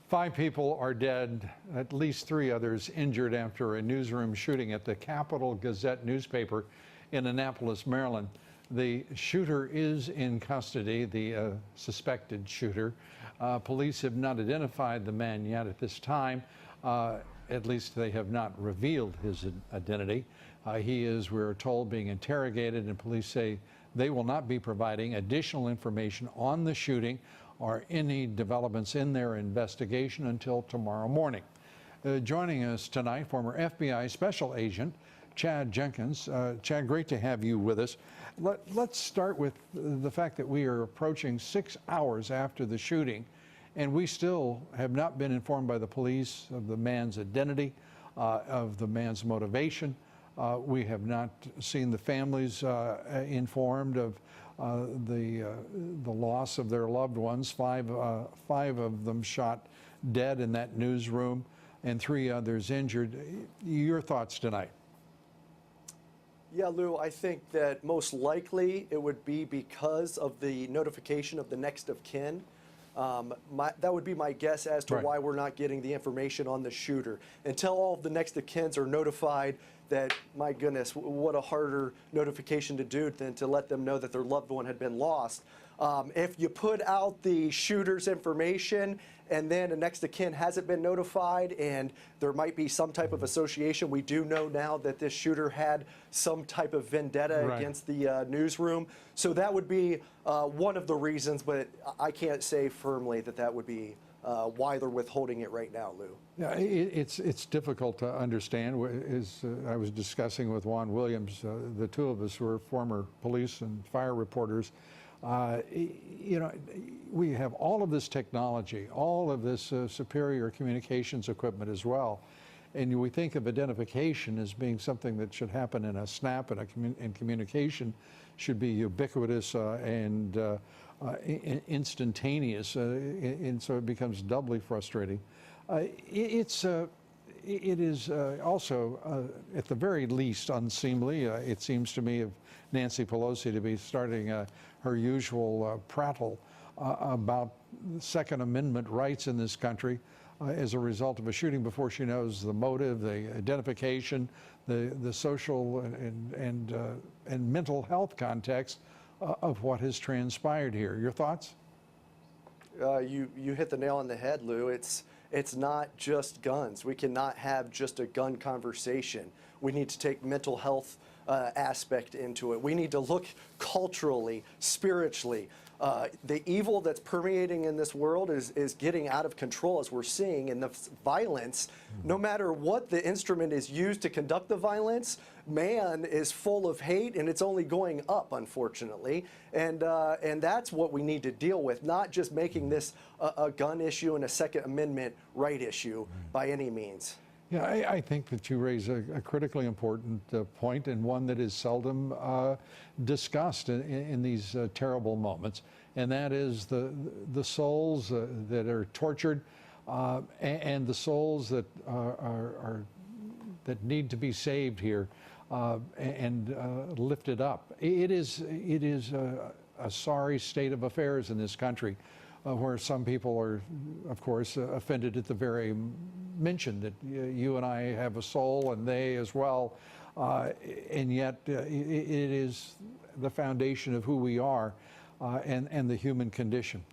5 people are dead, at least 3 others injured after a newsroom shooting at the Capital Gazette newspaper in Annapolis, Maryland. The shooter is in custody, the suspected shooter. Police have not identified the man yet at this time. At least they have not revealed his identity. He is, we're told, being interrogated, and police say they will not be providing additional information on the shooting or any developments in their investigation until tomorrow morning. Joining us tonight, former FBI Special Agent Chad Jenkins. Chad, great to have you with us. Let's start with the fact that we are approaching 6 hours after the shooting, and we still have not been informed by the police of the man's identity, of the man's motivation. We have not seen the families informed of the loss of their loved ones. Five of them shot dead in that newsroom, and 3 others injured. Your thoughts tonight? Yeah, Lou, I think that most likely it would be because of the notification of the next of kin. That would be my guess as to why we're not getting the information on the shooter. Until all of the next of kins are notified, that, my goodness, what a harder notification to do than to let them know that their loved one had been lost. If you put out the shooter's information and then a next of kin hasn't been notified and there might be some type of association, we do know now that this shooter had some type of vendetta against the newsroom. So that would be one of the reasons, but I can't say firmly that that would be why they're withholding it right now, Lou. Yeah, it's difficult to understand. As I was discussing with Juan Williams, the 2 of us were former police and fire reporters. You know, we have all of this technology, all of this superior communications equipment as well, and we think of identification as being something that should happen in a snap, and communication should be ubiquitous and instantaneous, and so it becomes doubly frustrating. It is also, at the very least, unseemly. It seems to me, of Nancy Pelosi to be starting her usual prattle about Second Amendment rights in this country as a result of a shooting before she knows the motive, the identification, the social and mental health context of what has transpired here. Your thoughts? You hit the nail on the head, Lou. It's not just guns. We cannot have just a gun conversation. We need to take mental health aspect into it. We need to look culturally, spiritually. The evil that's permeating in this world is getting out of control, as we're seeing, and the violence, no matter what the instrument is used to conduct the violence, man is full of hate, and it's only going up, unfortunately. And that's what we need to deal with, not just making this a gun issue and a Second Amendment right issue by any means. Yeah, I think that you raise a critically important point, and one that is seldom discussed in these terrible moments, and that is the souls that are tortured and the souls that that need to be saved here and lifted up. It is a sorry state of affairs in this country, where some people are, of course, offended at the very mention that you and I have a soul, and they as well, and yet it is the foundation of who we are and the human condition,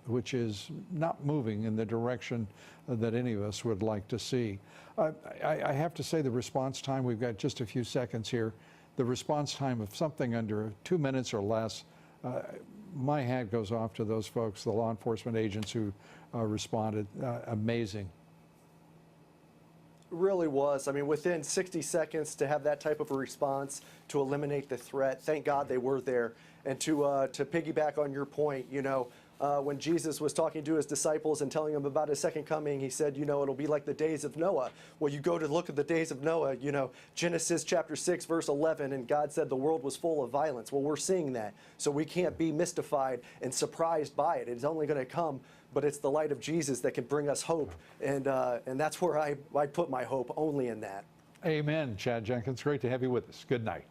which is not moving in the direction that any of us would like to see. I have to say, the response time, we've got just a few seconds here, the response time of something under 2 minutes or less, my hat goes off to those folks, the law enforcement agents who responded. Amazing. Really was. I mean, within 60 seconds to have that type of a response to eliminate the threat, thank God they were there. And to piggyback on your point, you know, when Jesus was talking to his disciples and telling them about his second coming, he said, you know, it'll be like the days of Noah. Well, you go to look at the days of Noah, you know, Genesis chapter 6, verse 11, and God said the world was full of violence. Well, we're seeing that. So we can't be mystified and surprised by it. It's only going to come, but it's the light of Jesus that can bring us hope. And that's where I put my hope, only in that. Amen, Chad Jenkins. Great to have you with us. Good night.